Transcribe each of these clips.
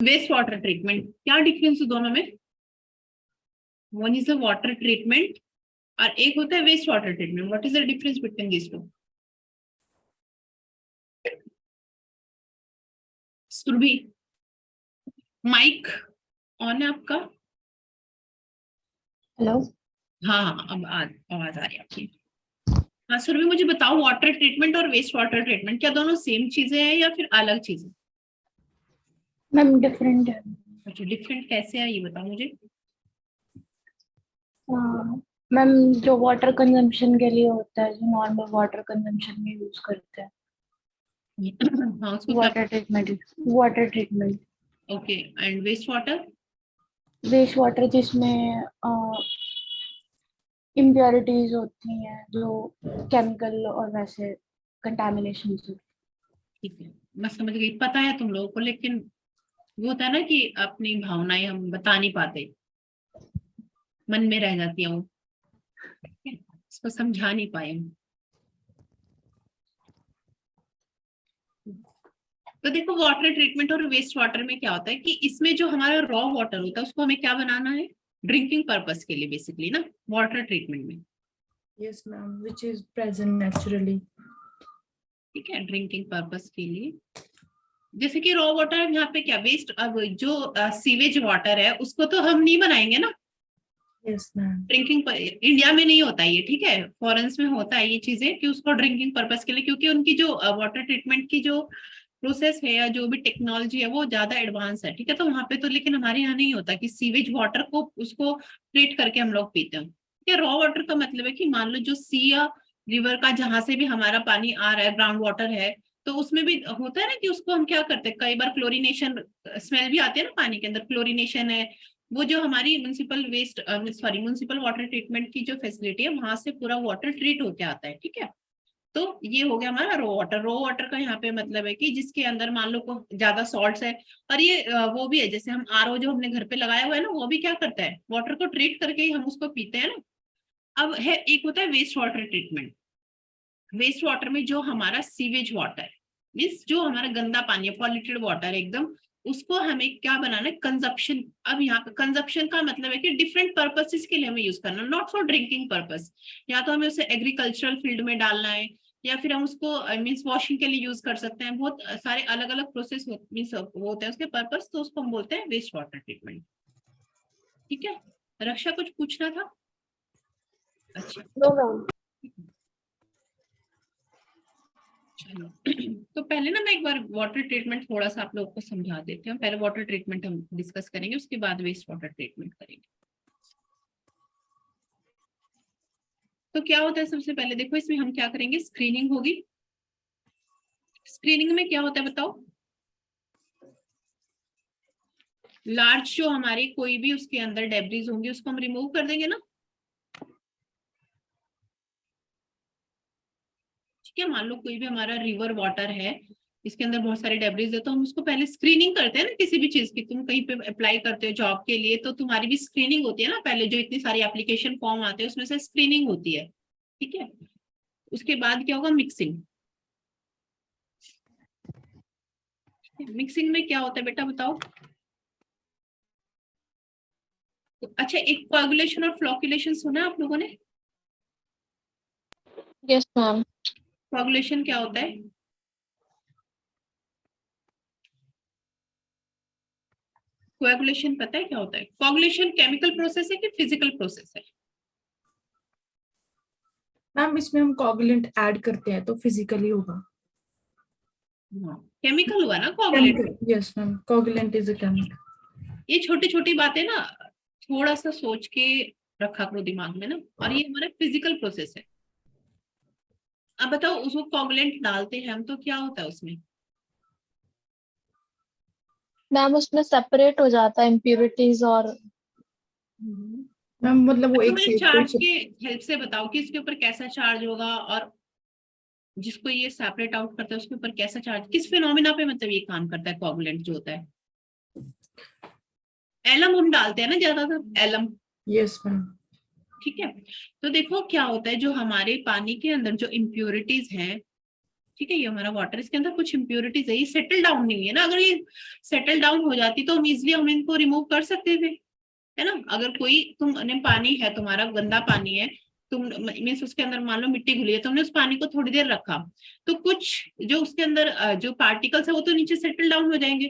Waste water treatment, क्या difference है दोनों में? One is a water treatment और एक होता है waste water treatment. What is the difference between this two? Surabhi, mic on है आपका? हेलो। हाँ हाँ, अब आवाज आ रही है आपकी. हाँ सुरभि, मुझे बताओ, वाटर ट्रीटमेंट और वेस्ट वाटर ट्रीटमेंट क्या दोनों सेम चीजें हैं या फिर अलग चीजें? मैम डिफरेंट है। अच्छा, डिफरेंट कैसे है ये बताओ मुझे. मैम जो वाटर कंजम्पशन के लिए होता है, जो नॉर्मल वाटर कंजम्पशन में यूज करते हैं, हाँ, उसको क्या? Water treatment. Okay. And waste water? Waste water जिसमें इम्प्योरिटीज होती हैं, जो केमिकल और वैसे कंटामिनेशन से। ठीक है, मैं समझ गई. पता है तुम लोगों को, लेकिन वो होता है ना कि अपनी भावनाएं हम बता नहीं पाते, मन में रह जाती हैं वो, इसको समझा नहीं पाए हम. तो देखो, वाटर ट्रीटमेंट और वेस्ट वाटर में क्या होता है कि इसमें जो हमारा रॉ वाटर होता है उसको हमें क्या बनाना है? ड्रिंकिंग पर्पस के लिए बेसिकली ना, वाटर ट्रीटमेंट में. Yes, ma'am, which is present naturally. ठीक है, ड्रिंकिंग पर्पस के लिए. जैसे कि रॉ वाटर यहाँ पे क्या वेस्ट, अब जो सीवेज वाटर है उसको तो हम नहीं बनाएंगे ना. Yes, ma'am. ड्रिंकिंग इंडिया में नहीं होता ये, ठीक है, फॉरेन्स में होता है ये चीजें कि उसको ड्रिंकिंग पर्पस के लिए, क्योंकि उनकी जो वाटर ट्रीटमेंट की जो प्रोसेस है या जो भी टेक्नोलॉजी है वो ज्यादा एडवांस है. ठीक है, तो वहां पे तो, लेकिन हमारे यहाँ नहीं होता कि सीवेज वाटर को उसको ट्रीट करके हम लोग पीते हैं. ठीक है, रॉ वाटर का मतलब है कि मान लो जो सी या रिवर का जहां से भी हमारा पानी आ रहा है, ग्राउंड वाटर है, तो उसमें भी होता है ना कि उसको हम क्या करते हैं, कई बार क्लोरीनेशन स्मेल भी आती है ना पानी के अंदर, क्लोरीनेशन है. वो जो हमारी municipal waste municipal water treatment की जो फैसिलिटी है वहां से पूरा वाटर ट्रीट होके आता है. ठीक है, तो ये हो गया हमारा रो वाटर. रो वाटर का यहाँ पे मतलब है कि जिसके अंदर मान लो को ज्यादा सॉल्ट्स है. और ये वो भी है, जैसे हम आरओ जो हमने घर पे लगाया हुआ है ना, वो भी क्या करता है, वाटर को ट्रीट करके ही हम उसको पीते हैं ना. अब है, एक होता है waste water treatment. Waste water में जो हमारा सीवेज वाटर मीन्स जो हमारा गंदा पानी है, पॉल्यूटेड वाटर एकदम, उसको हमें क्या बनाना है, कंजप्शन. अब यहाँ पे कंजप्शन का मतलब है कि डिफरेंट पर्पसेस के लिए हमें यूज करना, नॉट फॉर ड्रिंकिंग पर्पस. या तो हमें उसे एग्रीकल्चरल फील्ड में डालना है, या फिर हम उसको मीन्स वॉशिंग के लिए यूज कर सकते हैं. बहुत सारे अलग अलग प्रोसेस मीन्स होते हैं उसके पर्पस, तो उसको हम बोलते हैं वेस्ट वाटर ट्रीटमेंट. ठीक है, रक्षा कुछ पूछना था? अच्छा नो मैम। चलो. तो पहले ना मैं एक बार वाटर ट्रीटमेंट थोड़ा सा आप लोगों को समझा देती हूँ. पहले वाटर ट्रीटमेंट हम डिस्कस करेंगे, उसके बाद वेस्ट वाटर ट्रीटमेंट करेंगे. तो क्या होता है, सबसे पहले देखो इसमें हम क्या करेंगे, स्क्रीनिंग होगी. स्क्रीनिंग में क्या होता है बताओ? लार्ज जो हमारी कोई भी उसके अंदर डेब्रीज होंगे उसको हम रिमूव कर देंगे ना. ठीक है, मान लो कोई भी हमारा रिवर वाटर है, इसके अंदर बहुत सारे डेब्रीज है, तो हम उसको पहले स्क्रीनिंग करते हैं ना. किसी भी चीज की, तुम कहीं पे अप्लाई करते हो जॉब के लिए, तो तुम्हारी भी स्क्रीनिंग होती है ना. पहले जो इतनी सारी एप्लीकेशन फॉर्म आते हैं उसमें से स्क्रीनिंग होती है. ठीक है, उसके बाद क्या होगा, मिक्सिंग. मिक्सिंग में क्या होता है बेटा बताओ? अच्छा, एक कोagulation और फ्लोकुलेशन सुना है आप लोगों ने? Yes ma'am. कोagulation क्या होता है? कोagulation पता है क्या होता है? कोagulation केमिकल प्रोसेस है कि फिजिकल प्रोसेस है? मैम इसमें हम कोगुलेंट ऐड करते हैं तो फिजिकली होगा. केमिकल हुआ ना कोagulate. Chemical. Yes ma'am, coagulant is a chemical. ये छोटी छोटी बातें ना थोड़ा सा सोच के रखा करो दिमाग में ना. और ये हमारा फिजिकल प्रोसेस है. अब बताओ, उसको कोagulate डालते हैं हम तो क्या होता है उसमें? मैम उसमें सेपरेट हो जाता है इम्प्योरिटीज और मैम मतलब वो अच्छा, एक मुझे सेफ चार्ज के हेल्प से बताओ कि इसके ऊपर कैसा चार्ज होगा, और जिसको ये सेपरेट आउट करता है उसके ऊपर कैसा चार्ज, किस फिनोमिना पे मतलब ये काम करता है कोagulate जो होता है? एलम हम डालते हैं ना ज्यादातर, एलम. Yes ma'am. ठीक है, तो देखो क्या होता है, जो हमारे पानी के अंदर जो इम्प्योरिटीज हैं ठीक है, ये हमारा वाटर, इसके अंदर कुछ इम्प्योरिटीज है, ये सेटल डाउन नहीं है ना। अगर ये सेटल डाउन हो जाती तो हम इजिली हम इनको रिमूव कर सकते थे, है ना। अगर कोई तुमने पानी है, तुम्हारा गंदा पानी है, तुम मीन्स उसके अंदर मान लो मिट्टी घुली है, तुमने उस पानी को थोड़ी देर रखा, तो कुछ जो उसके अंदर जो पार्टिकल्स है वो तो नीचे सेटल डाउन हो जाएंगे,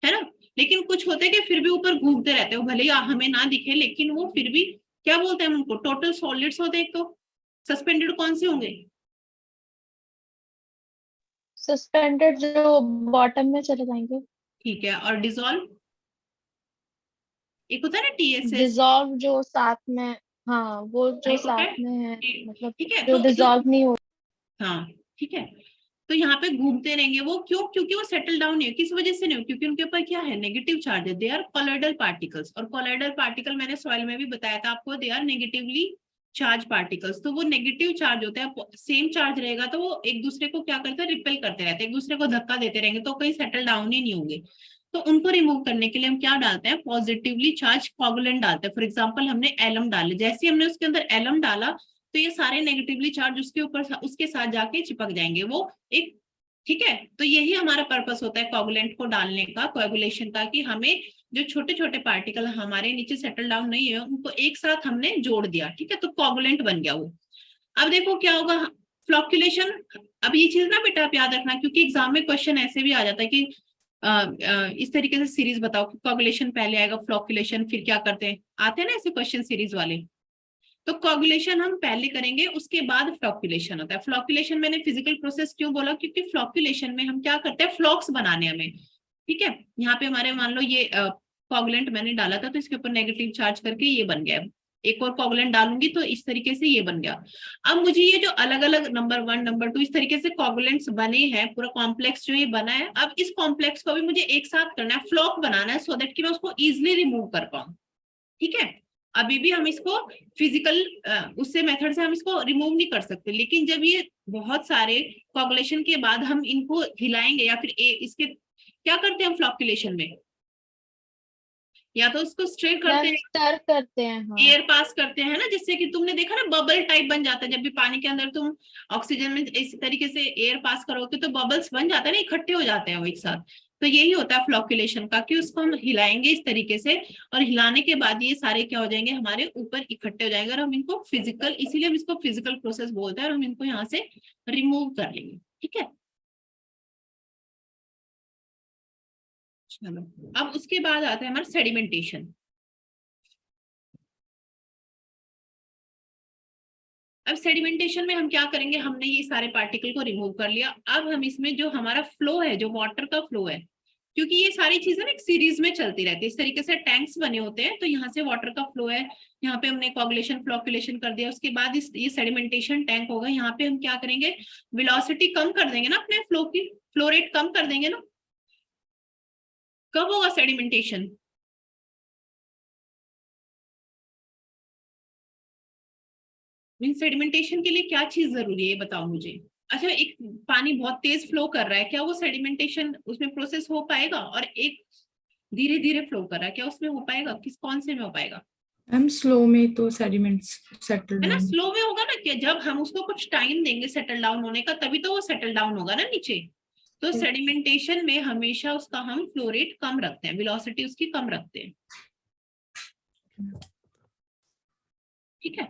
है ना। लेकिन कुछ होते हैं कि फिर भी ऊपर घूमते रहते हैं, भले ही हमें ना दिखे, लेकिन वो फिर भी क्या बोलते हैं उनको, टोटल सॉलिड्स होते हैं। एक तो सस्पेंडेड कौन से होंगे? सस्पेंडेड जो बॉटम में चले जाएंगे। ठीक है, और डिजोल्व, एक होता है ना TSS, डिसॉल्व जो साथ में, हाँ वो जो एक होता साथ है, में है, मतलब ठीक है, जो तो जो, डिसॉल्व नहीं हो। हाँ ठीक है, तो यहाँ पे घूमते रहेंगे वो, क्यों? क्योंकि वो सेटल डाउन नहीं है, किस वजह से नहीं हो, क्योंकि उनके ऊपर क्या है, नेगेटिव चार्ज है, दे आर कोलॉइडल पार्टिकल्स। और कोलॉइडल पार्टिकल मैंने सॉइल में भी बताया था आपको, they are negatively charge particles. तो वो नेगेटिव चार्ज होता है, सेम चार्ज रहेगा तो वो एक दूसरे को क्या करते हैं, रिपेल करते रहते हैं, एक दूसरे को धक्का देते रहेंगे, तो कहीं सेटल डाउन ही नहीं होंगे। तो उनको रिमूव करने के लिए हम क्या डालते हैं, पॉजिटिवली चार्ज कोगुलेंट डालते हैं। फॉर एग्जाम्पल हमने एलम डाले, जैसे ही हमने उसके अंदर एलम डाला, तो ये सारे नेगेटिवली चार्ज उसके ऊपर उसके साथ जाके चिपक जाएंगे, वो एक, ठीक है। तो यही हमारा पर्पस होता है कोगुलेंट को डालने का, कोएगुलेशन का, कि हमें जो छोटे छोटे पार्टिकल हमारे नीचे सेटल डाउन नहीं है उनको एक साथ हमने जोड़ दिया, ठीक है, तो कोगुलेंट बन गया वो। अब देखो क्या होगा, फ्लॉक्यूलेशन। अब ये चीज ना बेटा आप याद रखना, क्योंकि एग्जाम में क्वेश्चन ऐसे भी आ जाता है कि इस तरीके से सीरीज बताओ कि कोगुलेशन पहले आएगा, फ्लॉक्यूलेशन फिर क्या करते हैं, आते हैं ना ऐसे क्वेश्चन सीरीज वाले। तो कोगुलेशन हम पहले करेंगे, उसके बाद फ्लॉक्यूलेशन होता है। फ्लॉक्यूलेशन मैंने फिजिकल प्रोसेस क्यों बोला, क्योंकि फ्लॉक्यूलेशन में हम क्या करते हैं, फ्लॉक्स बनाने हमें, ठीक है। यहाँ पे हमारे मान लो ये कोगुलेंट मैंने डाला था, तो इसके ऊपर नेगेटिव चार्ज करके ये बन गया, एक और कोगुलेंट डालूंगी तो इस तरीके से ये बन गया। अब मुझे ये जो अलग अलग नंबर 1 नंबर 2 इस तरीके से कोगुलेंट्स बने हैं, पूरा कॉम्प्लेक्स जो ये बना है, अब इस कॉम्प्लेक्स को भी मुझे एक साथ करना है, फ्लॉक बनाना है, सो दैट कि मैं उसको इजिली रिमूव कर पाऊँ, ठीक है। अभी भी हम इसको फिजिकल उससे मेथड से हम इसको रिमूव नहीं कर सकते, लेकिन जब ये बहुत सारे कोगुलेशन के बाद हम इनको हिलाएंगे, या फिर इसके क्या करते हैं हम फ्लॉक्यूलेशन में, या तो उसको स्ट्रेट करते मैम हैं, स्टर करते हैं, हाँ। एयर पास करते हैं ना, जिससे कि तुमने देखा ना बबल टाइप बन जाता है, जब भी पानी के अंदर तुम ऑक्सीजन में इस तरीके से एयर पास करोगे तो बबल्स बन जाते हैं ना, इकट्ठे हो जाते हैं वो एक साथ। तो यही होता है फ्लॉक्यूलेशन का, कि उसको हम हिलाएंगे इस तरीके से, और हिलाने के बाद ये सारे क्या हो जाएंगे, हमारे ऊपर इकट्ठे हो जाएंगे, और हम इनको फिजिकल, इसीलिए हम इसको फिजिकल प्रोसेस बोलते हैं, और हम इनको यहाँ से रिमूव कर लेंगे, ठीक है। चलो, अब उसके बाद आता है हमारा सेडिमेंटेशन। अब सेडिमेंटेशन में हम क्या करेंगे, हमने ये सारे पार्टिकल को रिमूव कर लिया, अब हम इसमें जो हमारा फ्लो है, जो वाटर का फ्लो है, क्योंकि ये सारी चीजें ना एक सीरीज में चलती रहती है, इस तरीके से टैंक्स बने होते हैं, तो यहाँ से वाटर का फ्लो है, यहाँ पे हमने कोगुलेशन फ्लॉक्यूलेशन कर दिया, उसके बाद ये सेडिमेंटेशन टैंक होगा, यहाँ पे हम क्या करेंगे, वेलोसिटी कम कर देंगे ना, अपने फ्लो की फ्लो रेट कम कर देंगे ना। कब होगा सेडिमेंटेशन? मीन सेडिमेंटेशन के लिए क्या चीज जरूरी है ये बताओ मुझे। अच्छा, एक पानी बहुत तेज फ्लो कर रहा है, क्या वो सेडिमेंटेशन उसमें प्रोसेस हो पाएगा? और एक धीरे धीरे फ्लो कर रहा है, क्या उसमें हो पाएगा, किस कौन से में हो पाएगा? मैम स्लो में तो सेडिमेंट्स सेटल है ना, डाउन। स्लो में होगा ना, कि जब हम उसको कुछ टाइम देंगे सेटल डाउन होने का, तभी तो वो सेटल डाउन होगा ना नीचे। तो सेडिमेंटेशन में हमेशा उसका हम फ्लो रेट कम रखते हैं, वेलोसिटी उसकी कम रखते हैं, ठीक है।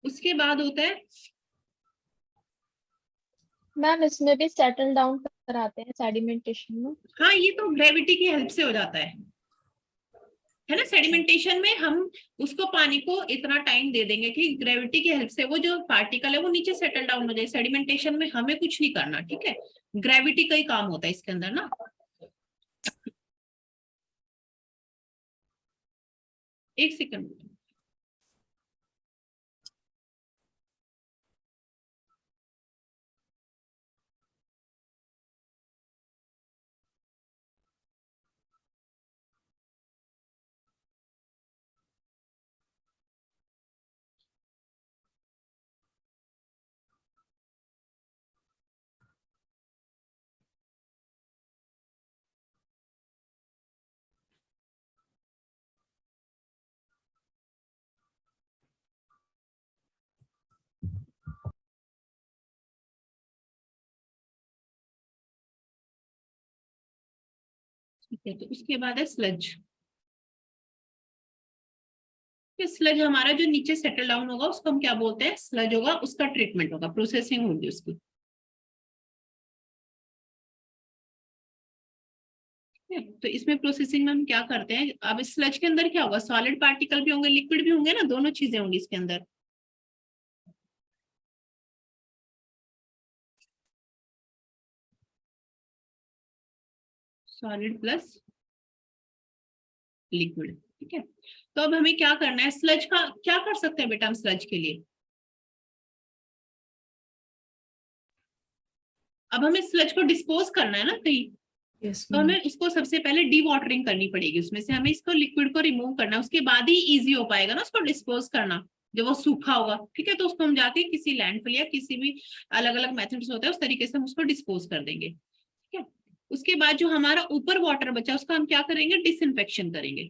उसके बाद होता है, मैम इसमें भी सेटल डाउन कराते हैं सेडिमेंटेशन में। हाँ ये तो ग्रेविटी की हेल्प से हो जाता है ना। सेडिमेंटेशन में हम उसको पानी को इतना टाइम दे देंगे कि ग्रेविटी की हेल्प से वो जो पार्टिकल है वो नीचे सेटल डाउन हो जाए। सेडिमेंटेशन में हमें कुछ नहीं करना, ठीक है, ग्रेविटी का ही काम होता है इसके अंदर ना। एक सेकंड। ठीक है, तो उसके बाद है स्लज। स्लज हमारा जो नीचे सेटल डाउन होगा उसको हम क्या बोलते हैं, स्लज होगा, उसका ट्रीटमेंट होगा, प्रोसेसिंग होगी उसकी। तो इसमें प्रोसेसिंग में हम क्या करते हैं, अब स्लज के अंदर क्या होगा, सॉलिड पार्टिकल भी होंगे, लिक्विड भी होंगे ना, दोनों चीजें होंगी इसके अंदर। सॉलिड प्लस लिक्विड, ठीक है। तो अब हमें क्या करना है, स्लज का क्या कर सकते हैं बेटा हम स्लज के लिए। अब हमें स्लज को डिस्पोज करना है ना कहीं, यस तो मैम। हमें उसको सबसे पहले डी वाटरिंग करनी पड़ेगी, उसमें से हमें इसको लिक्विड को रिमूव करना है, उसके बाद ही इजी हो पाएगा ना उसको डिस्पोज करना, जब वो सूखा होगा, ठीक है। तो उसको हम जाके किसी लैंडफिल या किसी भी अलग अलग मेथड्स होते हैं उस तरीके से हम उसको डिस्पोज कर देंगे, ठीक है। उसके बाद जो हमारा ऊपर वाटर बचा उसका हम क्या करेंगे, डिसइंफेक्शन करेंगे,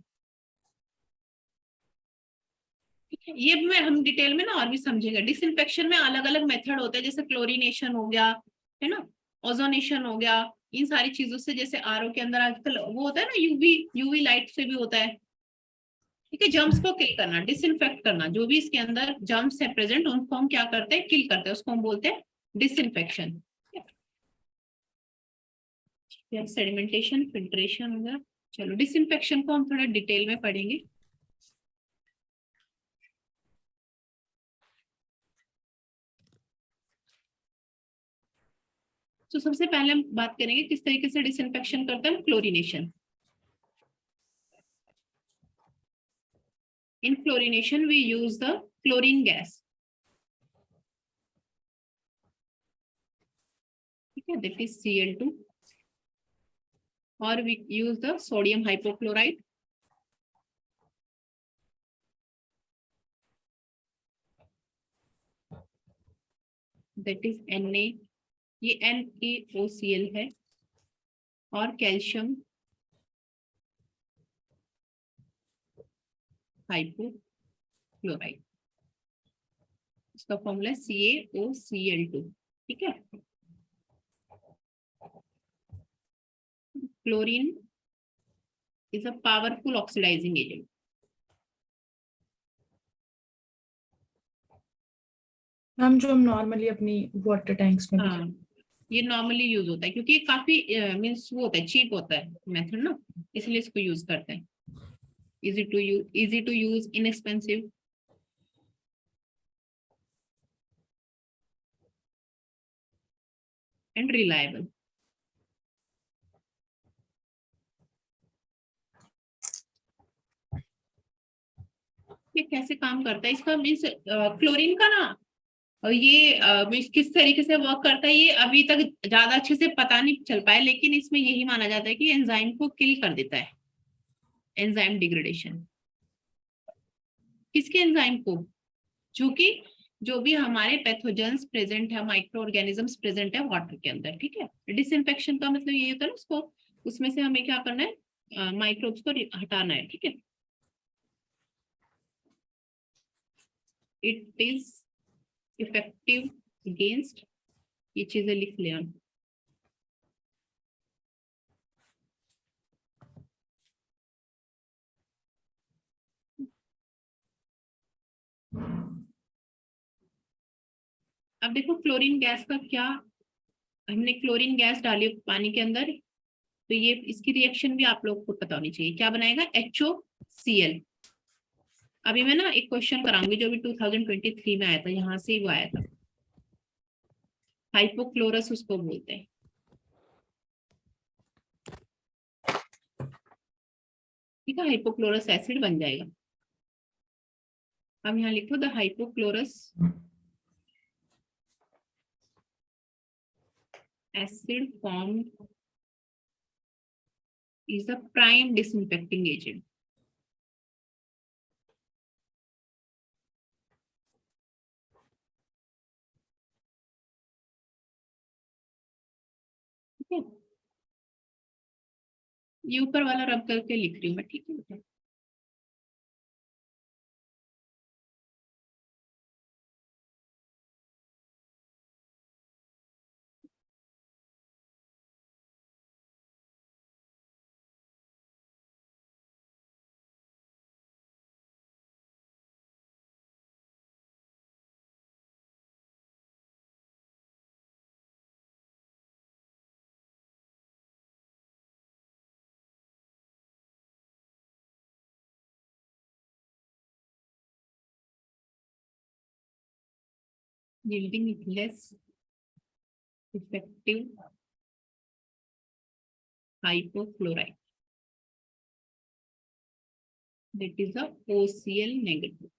ठीक है। ये भी हम डिटेल में ना और भी समझेंगे। डिसइंफेक्शन में अलग अलग मेथड होते हैं, जैसे क्लोरीनेशन हो गया, है ना, ओजोनेशन हो गया, इन सारी चीजों से, जैसे आरओ के अंदर आजकल वो होता है ना, यूवी यूवी लाइट से भी होता है, ठीक है। जर्म्स को किल करना, डिसइंफेक्ट करना, जो भी इसके अंदर जर्म्स है प्रेजेंट उनको हम क्या करते हैं, किल करते हैं, उसको हम बोलते हैं डिसइंफेक्शन। सेडिमेंटेशन, फिल्ट्रेशन हो गया। चलो डिसइंफेक्शन को हम थोड़ा डिटेल में पढ़ेंगे। तो सबसे पहले हम बात करेंगे किस तरीके से डिसइंफेक्शन करते हैं, chlorination. In chlorination, we use the chlorine gas. ठीक है, that is Cl2. Or we use the sodium hypochlorite. That is Na. ये NaOCl है, और कैल्शियम हाइपोक्लोराइड, इसका फॉर्मूला CaOCl2, ठीक है। Chlorine is a powerful oxidizing agent. Ma'am जो हम नॉर्मली अपनी वाटर टैंक्स में भी हाँ, ये नॉर्मली यूज होता है क्योंकि ये काफी मीन्स वो होता है, चीप होता है मेथड ना, इसलिए इसको यूज करते हैं। Easy to use, inexpensive, and reliable. ये कैसे काम करता है इसका, मीन्स क्लोरीन का ना, और ये मीन्स किस तरीके से वर्क करता है ये अभी तक ज्यादा अच्छे से पता नहीं चल पाया, लेकिन इसमें यही माना जाता है कि एंजाइम को किल कर देता है, एंजाइम डिग्रेडेशन। किसके एंजाइम को, जो कि जो भी हमारे पैथोजेंस प्रेजेंट है, माइक्रो ऑर्गेनिजम्स प्रेजेंट है वाटर के अंदर, ठीक है। डिसइंफेक्शन का मतलब ये होता है उसको, उसमें से हमें क्या करना है, माइक्रोब्स को हटाना है, ठीक है। इट इज इफेक्टिव अगेंस्ट, ये चीजें लिख लिया। अब देखो क्लोरीन गैस का क्या, हमने क्लोरीन गैस डाली पानी के अंदर, तो ये इसकी रिएक्शन भी आप लोग को पता होनी चाहिए, क्या बनाएगा, HOCl। अभी मैं ना एक क्वेश्चन कराऊंगी जो भी 2023 में आया था, यहाँ से ही वो आया था, हाइपोक्लोरस उसको बोलते हैं, ठीक है। हाइपोक्लोरस एसिड बन जाएगा। अब यहाँ लिखो, the hypochlorous acid formed is a prime disinfecting agent. ठीक है, ये ऊपर वाला रब करके लिख रही हूँ मैं, ठीक है। yielding less effective hypochlorite. That is a OCl negative.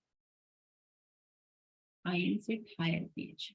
Ions at higher pH.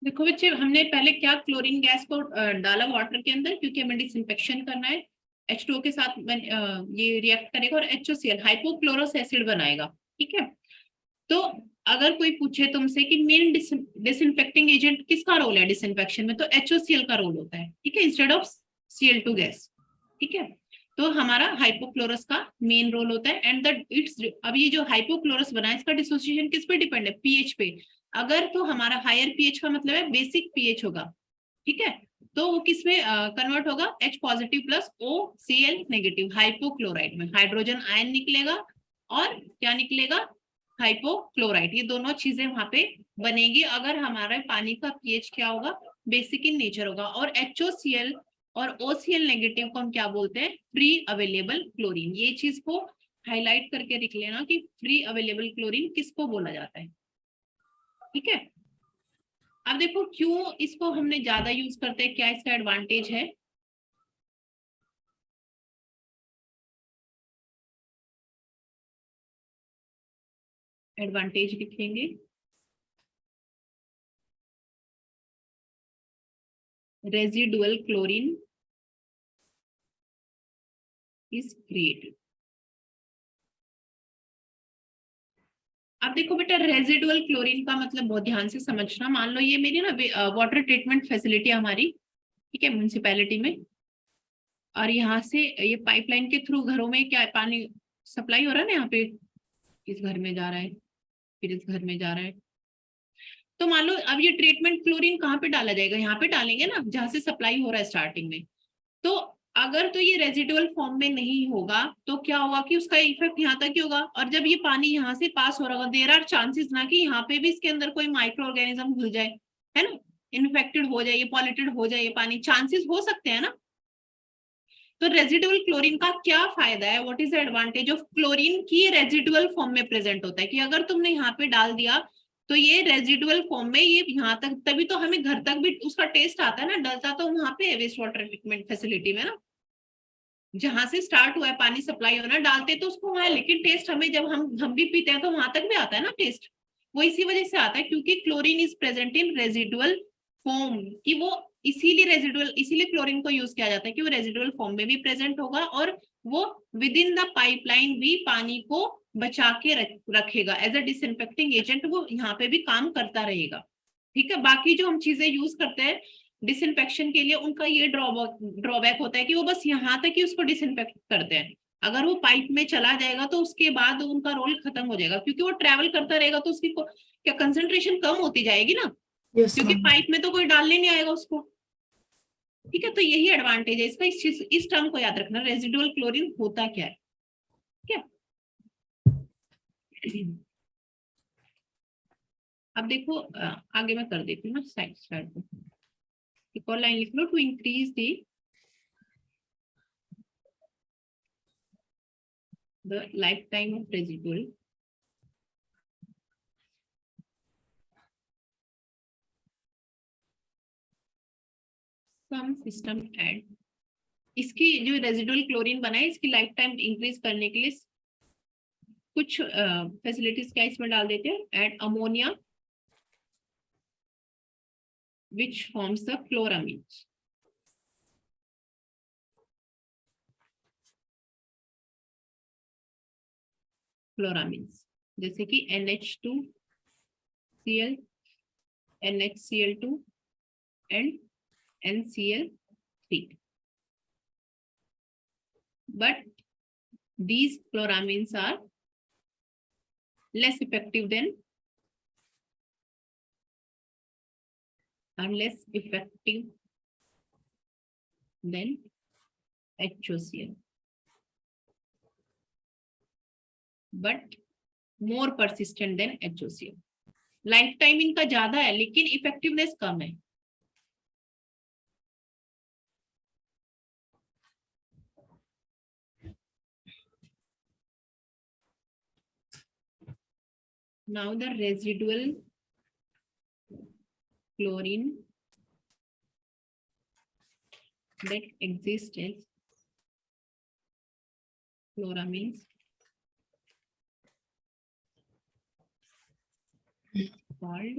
देखो बच्चे, हमने पहले क्या क्लोरीन गैस को डाला वाटर के अंदर, क्योंकि हमें डिसइंफेक्शन करना है। H2O के साथ ये रिएक्ट करेगा और HOCl हाइपोक्लोरस एसिड बनाएगा। ठीक है, तो अगर कोई पूछे तुमसे कि मेन डिसइंफेक्टिंग एजेंट किसका रोल है डिसइंफेक्शन में, तो HOCl का रोल होता है। ठीक है, इंस्टेड ऑफ Cl2 गैस। ठीक है, तो हमारा हाइपोक्लोरस का मेन रोल होता है। एंड द इट्स, अब ये जो हाइपोक्लोरस बना है इसका डिसोसिएशन किस पे डिपेंड है? पीएच पे। अगर तो हमारा हायर पीएच का मतलब है बेसिक पीएच होगा। ठीक है, तो वो किस में कन्वर्ट होगा? H positive plus OCl negative hypochlorite में हाइड्रोजन आयन निकलेगा और क्या निकलेगा? हाइपोक्लोराइड। ये दोनों चीजें वहां पे बनेगी अगर हमारे पानी का पीएच क्या होगा? बेसिक इन नेचर होगा। और HOCl और OCl नेगेटिव को हम क्या बोलते हैं? Free available chlorine. ये चीज को हाईलाइट करके लिख लेना कि फ्री अवेलेबल क्लोरीन किसको बोला जाता है। ठीक है, अब देखो क्यों इसको हमने ज्यादा यूज करते हैं, क्या इसका एडवांटेज है? एडवांटेज लिखेंगे, रेजिडुअल क्लोरीन इज क्रिएटेड। अब देखो बेटा, रेजिडुअल क्लोरीन का मतलब बहुत ध्यान से समझना। मान लो ये मेरी ना वाटर ट्रीटमेंट फैसिलिटी हमारी, ठीक है, म्यूनिसिपैलिटी में, और यहाँ से ये पाइपलाइन के थ्रू घरों में क्या पानी सप्लाई हो रहा है ना, यहाँ पे इस घर में जा रहा है, फिर इस घर में जा रहा है। तो मान लो अब ये ट्रीटमेंट क्लोरीन कहाँ पे डाला जाएगा? यहाँ पे डालेंगे ना, जहाँ से सप्लाई हो रहा है स्टार्टिंग में। तो अगर तो ये रेजिडुअल फॉर्म में नहीं होगा तो क्या होगा कि उसका इफेक्ट यहाँ तक ही होगा। और जब ये पानी यहाँ से पास हो रहा होगा, देयर आर चांसेस ना कि यहाँ पे भी इसके अंदर कोई माइक्रो ऑर्गेनिज्म घुल जाए, है ना, इन्फेक्टेड हो जाए, पॉल्यूटेड हो जाए ये पानी, चांसेस हो सकते हैं ना। तो रेजिडुअल क्लोरीन का क्या फायदा है? What is the advantage of chlorine की रेजिडुअल फॉर्म में प्रेजेंट होता है कि अगर तुमने यहाँ पे डाल दिया तो ये रेजिडुअल फॉर्म में ये यहाँ तक, तभी तो हमें घर तक भी उसका टेस्ट आता है ना। डलता तो वहां पे वेस्ट वाटर ट्रीटमेंट फैसिलिटी में ना, जहां से स्टार्ट हुआ है पानी सप्लाई होना, डालते तो उसको वहां, लेकिन टेस्ट हमें जब हम भी पीते हैं तो वहां तक भी आता है ना टेस्ट। वो इसी वजह से आता है क्योंकि chlorine is present in residual form, कि वो इसीलिए रेजिडुअल, इसीलिए क्लोरीन को यूज किया जाता है कि वो रेजिडुअल फॉर्म में भी प्रेजेंट होगा और वो विद इन द पाइपलाइन भी पानी को बचा के रखेगा एज अ डिसइंफेक्टिंग एजेंट, वो यहाँ पे भी काम करता रहेगा। ठीक है, बाकी जो हम चीजें यूज करते हैं डिसइंफेक्शन के लिए, उनका ये ड्रॉबैक होता है कि वो बस यहाँ तक ही उसको डिसइंफेक्ट करते हैं। अगर वो पाइप में चला जाएगा तो उसके बाद उनका रोल खत्म हो जाएगा, क्योंकि वो ट्रेवल करता रहेगा तो उसकी क्या कंसंट्रेशन कम होती जाएगी ना, यस क्योंकि मैम। पाइप में तो कोई डालने नहीं आएगा उसको। ठीक है, तो यही एडवांटेज है इसका। इस टर्म को याद रखना, रेजिडुअल क्लोरीन होता क्या है। क्या अब देखो आगे मैं कर देती हूँ ना साइड स्लाइड को। एक और लाइन लिख लो, to increase the lifetime of residual, some system add, इसकी जो रेजिडुअल क्लोरीन बना है इसकी लाइफ टाइम इंक्रीज करने के लिए कुछ फैसिलिटीज क्या इसमें डाल देते हैं? Add ammonia which forms the chloramines. Chloramines जैसे कि NH2Cl, NHCl2 and NCl3, but these chloramines are less effective than HOCl, but more persistent than HOCl. Life time इनका ज्यादा है लेकिन इफेक्टिवनेस कम है. Now the residual chlorine that exists as chloramines called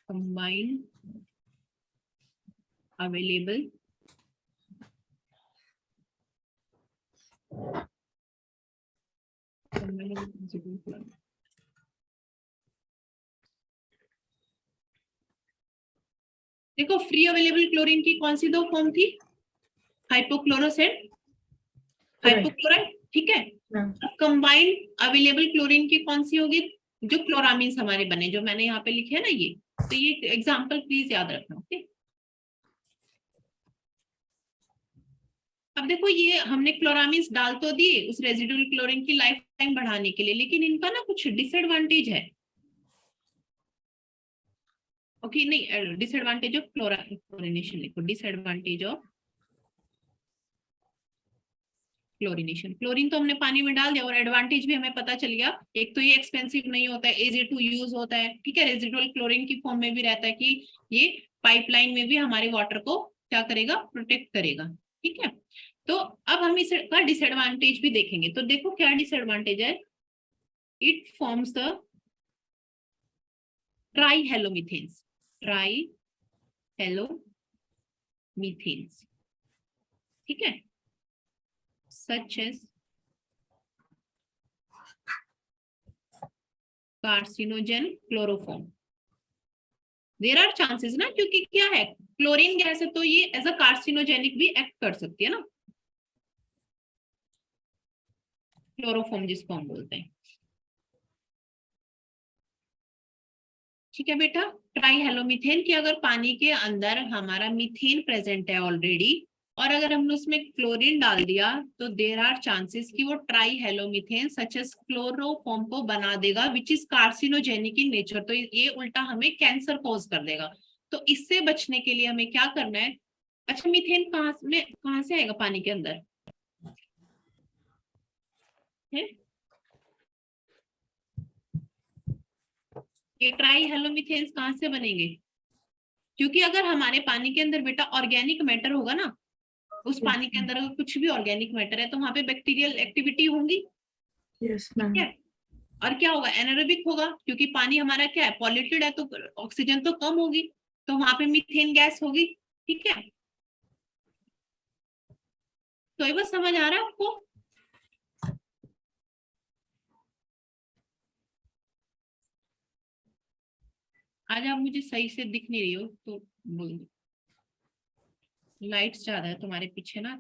combined available residual chlorine. देखो free available chlorine की कौन सी दो form थी, हाइपोक्लोरस एंड हाइपोक्लोराइड, ठीक है. कंबाइंड अवेलेबल क्लोरीन की कौन सी होगी, जो क्लोरामीन्स हमारे बने, जो मैंने यहाँ पे लिखे है ना ये, तो ये एग्जांपल प्लीज याद रखना. ओके, अब देखो ये हमने क्लोरामीन्स डाल तो दिए उस रेजिडुअल क्लोरीन की लाइफ टाइम बढ़ाने के लिए, लेकिन इनका ना कुछ डिसएडवांटेज है. ओके नहीं, डिसएडवांटेज ऑफ क्लोरिनेशन लिखो, डिसएडवांटेज ऑफ क्लोरिनेशन. क्लोरीन तो हमने पानी में डाल दिया और एडवांटेज भी हमें पता चल गया. एक तो ये एक्सपेंसिव नहीं होता है, इजी टू यूज होता है, ठीक है. रेजिडुअल क्लोरीन की फॉर्म में भी रहता है कि ये पाइपलाइन में भी हमारे वाटर को क्या करेगा, प्रोटेक्ट करेगा, ठीक है. तो अब हम इसका डिसएडवांटेज भी देखेंगे. तो देखो क्या डिसएडवांटेज है, इट फॉर्म्स द ट्राईहेलोमीथेन्स, ट्राईहेलोमीथेन्स, ठीक है, such as carcinogen chloroform. There are chances ना, क्योंकि क्या है क्लोरीन गैस है तो ये एज अ कार्सिनोजेनिक भी एक्ट कर सकती है ना, क्लोरोफॉर्म जिसको हम बोलते हैं, ठीक है बेटा. ट्राईहेलोमीथेन की अगर पानी के अंदर हमारा मीथेन प्रेजेंट है ऑलरेडी और अगर हमने उसमें क्लोरीन डाल दिया तो देयर आर चांसेस कि वो ट्राईहेलोमीथेन सच एज क्लोरोफॉर्म को बना देगा which is carcinogenic in nature. तो ये उल्टा हमें कैंसर कॉज कर देगा. तो इससे बचने के लिए हमें क्या करना है, अच्छा मीथेन कहाँ से आएगा पानी के अंदर है? ये ट्राईहेलोमीथेन्स कहाँ से बनेंगे, क्योंकि अगर हमारे पानी के अंदर बेटा ऑर्गेनिक मैटर होगा ना, उस पानी के अंदर अगर कुछ भी ऑर्गेनिक मैटर है तो वहां पे बैक्टीरियल एक्टिविटी होंगी. Yes ma'am. और क्या होगा, एनारोबिक होगा, क्योंकि पानी हमारा क्या है, पॉल्यूटेड है, तो ऑक्सीजन तो कम होगी, तो वहां पे मीथेन गैस होगी, ठीक है. तो ये बस समझ आ रहा है आपको. आज आप मुझे सही से दिख नहीं रही हो तो बोल दो, लाइट्स ज्यादा है तुम्हारे पीछे ना,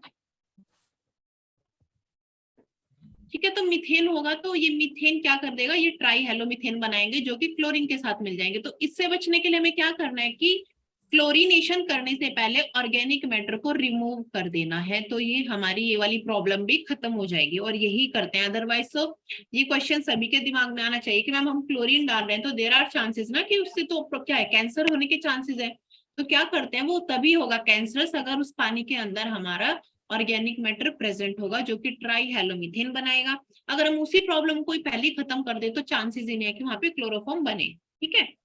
ठीक है. तो मीथेन होगा तो ये मीथेन क्या कर देगा, ये ट्राईहेलोमीथेन बनाएंगे जो कि क्लोरीन के साथ मिल जाएंगे. तो इससे बचने के लिए हमें क्या करना है कि क्लोरीनेशन करने से पहले ऑर्गेनिक मैटर को रिमूव कर देना है. तो ये हमारी ये वाली प्रॉब्लम भी खत्म हो जाएगी और यही करते हैं. अदरवाइज तो ये क्वेश्चन सभी के दिमाग में आना चाहिए कि मैम हम क्लोरीन डाल रहे हैं तो देयर आर चांसेस ना कि उससे तो क्या है, कैंसर होने के चांसेस है. तो क्या करते हैं, वो तभी होगा कैंसरस अगर उस पानी के अंदर हमारा ऑर्गेनिक मैटर प्रेजेंट होगा जो कि ट्राईहेलोमीथेन बनाएगा. अगर हम उसी प्रॉब्लम को पहले खत्म कर दे तो चांसेस ही नहीं है कि वहां पे क्लोरोफॉर्म बने, ठीक है.